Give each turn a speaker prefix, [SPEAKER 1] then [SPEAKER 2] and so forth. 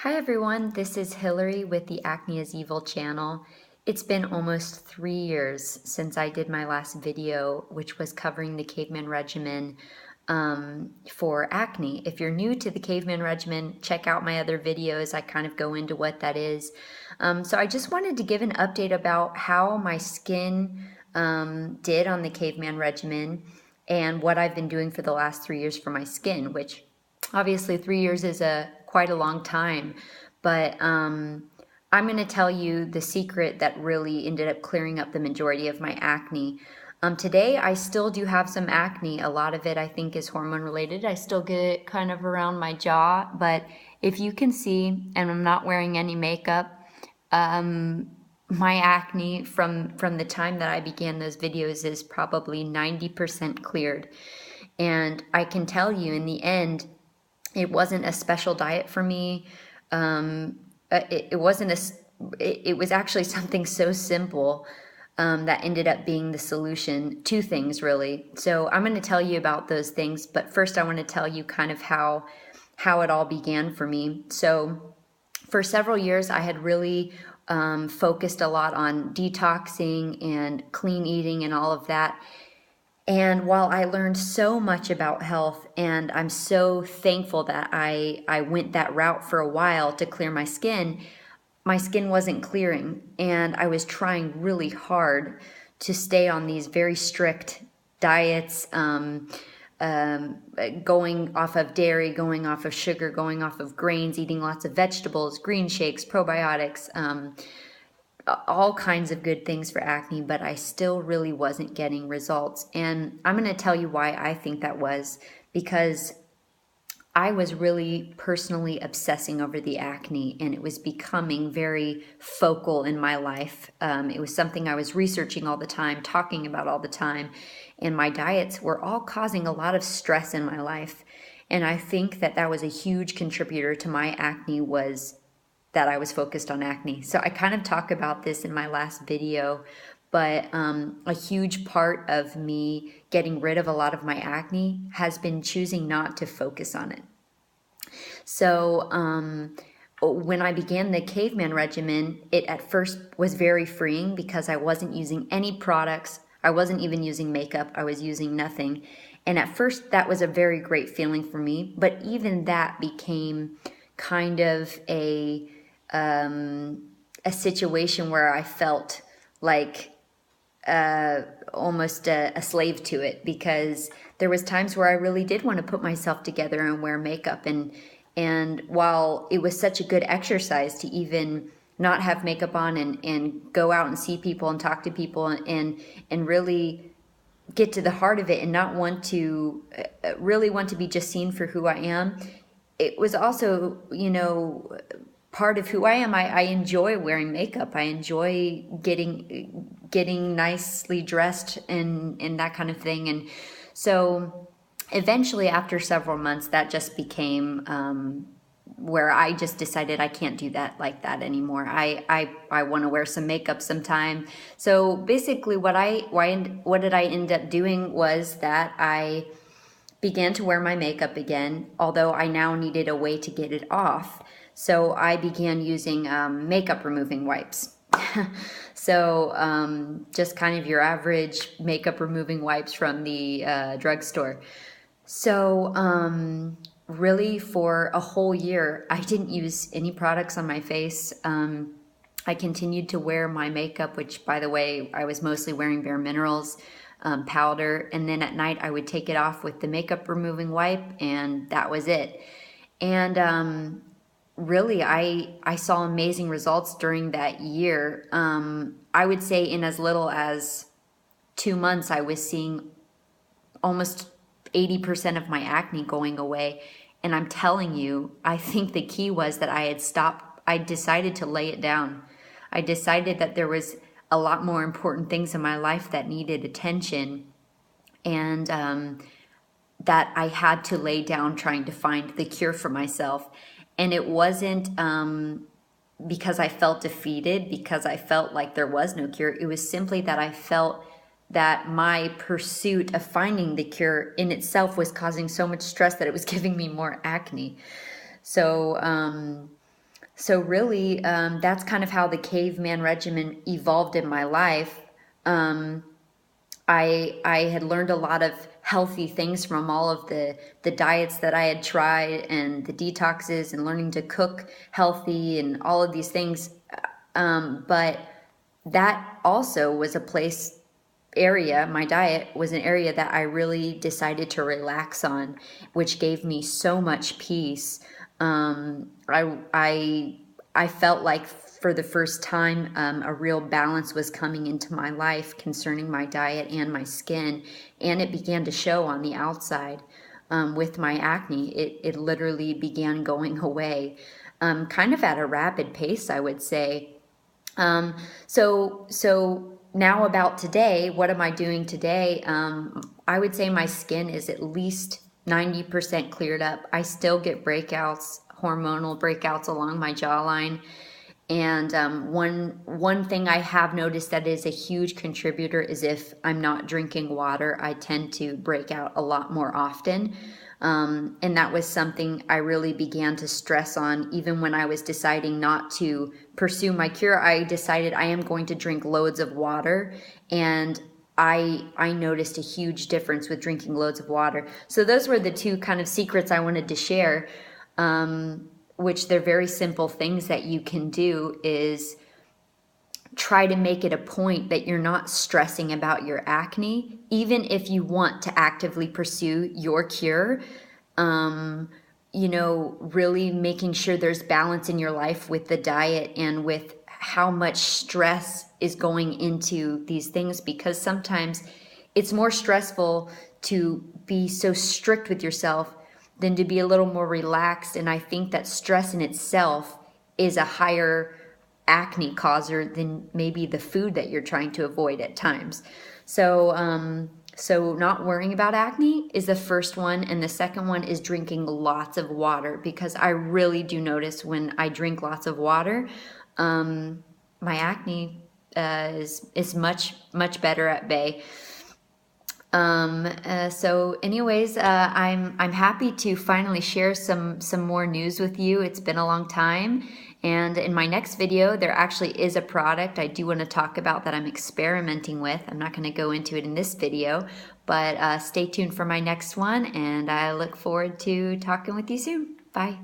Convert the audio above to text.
[SPEAKER 1] Hi everyone, this is Hillary with the Acne is Evil channel. It's been almost 3 years since I did my last video, which was covering the Caveman Regimen for acne. If you're new to the Caveman Regimen, check out my other videos. I kind of go into what that is. So I just wanted to give an update about how my skin did on the Caveman Regimen and what I've been doing for the last 3 years for my skin, which obviously 3 years is quite a long time, but I'm going to tell you the secret that really ended up clearing up the majority of my acne. Today, I still do have some acne. A lot of it, I think, is hormone related. I still get it kind of around my jaw, but if you can see, and I'm not wearing any makeup, my acne from the time that I began those videos is probably 90% cleared. And I can tell you in the end, it wasn't a special diet for me. It wasn't it was actually something so simple that ended up being the solution. Two things really. So I'm going to tell you about those things, but first I want to tell you kind of how it all began for me. So for several years I had really focused a lot on detoxing and clean eating and all of that. And while I learned so much about health, and I'm so thankful that I went that route for a while to clear my skin wasn't clearing. And I was trying really hard to stay on these very strict diets, going off of dairy, going off of sugar, going off of grains, eating lots of vegetables, green shakes, probiotics, all kinds of good things for acne, but I still really wasn't getting results. And I'm going to tell you why I think that was, because I was really personally obsessing over the acne, and it was becoming very focal in my life. It was something I was researching all the time, talking about all the time, and my diets were all causing a lot of stress in my life. And I think that was a huge contributor to my acne, was that I was focused on acne. So I kind of talk about this in my last video, but a huge part of me getting rid of a lot of my acne has been choosing not to focus on it. So when I began the Caveman Regimen, it at first was very freeing because I wasn't using any products. I wasn't even using makeup. I was using nothing. And at first that was a very great feeling for me, but even that became kind of a situation where I felt like almost a slave to it, because there was times where I really did want to put myself together and wear makeup, and while it was such a good exercise to even not have makeup on and go out and see people and talk to people and really get to the heart of it and not want to really want to be just seen for who I am, it was also, part of who I am. I enjoy wearing makeup. I enjoy getting nicely dressed and that kind of thing. And so eventually, after several months, that just became where I just decided I can't do that like that anymore. I want to wear some makeup sometime. So basically, what did I end up doing was that I began to wear my makeup again, although I now needed a way to get it off. So I began using makeup removing wipes. So just kind of your average makeup removing wipes from the drugstore. So really for a whole year, I didn't use any products on my face. I continued to wear my makeup, which, by the way, I was mostly wearing Bare Minerals powder, and then at night I would take it off with the makeup removing wipe, and that was it. And really, I saw amazing results during that year. I would say in as little as 2 months, I was seeing almost 80% of my acne going away. And I'm telling you, I think the key was that I decided to lay it down. I decided that there was a lot more important things in my life that needed attention, and that I had to lay down trying to find the cure for myself. And it wasn't because I felt defeated, because I felt like there was no cure. It was simply that I felt that my pursuit of finding the cure in itself was causing so much stress that it was giving me more acne. So So really, that's kind of how the Caveman Regimen evolved in my life. I had learned a lot of healthy things from all of the diets that I had tried and the detoxes and learning to cook healthy and all of these things. But that also was a place area, my diet was an area that I really decided to relax on, which gave me so much peace. I felt like for the first time, a real balance was coming into my life concerning my diet and my skin, and it began to show on the outside. With my acne, it literally began going away, kind of at a rapid pace, I would say. So now about today, what am I doing today? I would say my skin is at least 90% cleared up. I still get breakouts, hormonal breakouts along my jawline. And one thing I have noticed that is a huge contributor is if I'm not drinking water, I tend to break out a lot more often. And that was something I really began to stress on even when I was deciding not to pursue my cure. I decided I am going to drink loads of water, and I noticed a huge difference with drinking loads of water. So those were the two kind of secrets I wanted to share, which they're very simple things that you can do is try to make it a point that you're not stressing about your acne, even if you want to actively pursue your cure. Really making sure there's balance in your life with the diet and with how much stress is going into these things, because sometimes it's more stressful to be so strict with yourself than to be a little more relaxed. And I think that stress in itself is a higher acne causer than maybe the food that you're trying to avoid at times. So not worrying about acne is the first one, and the second one is drinking lots of water, because I really do notice when I drink lots of water, my acne is much better at bay. So anyways, I'm happy to finally share some more news with you. It's been a long time. And in my next video, there actually is a product I do want to talk about that I'm experimenting with. I'm not going to go into it in this video, but stay tuned for my next one, and I look forward to talking with you soon. Bye.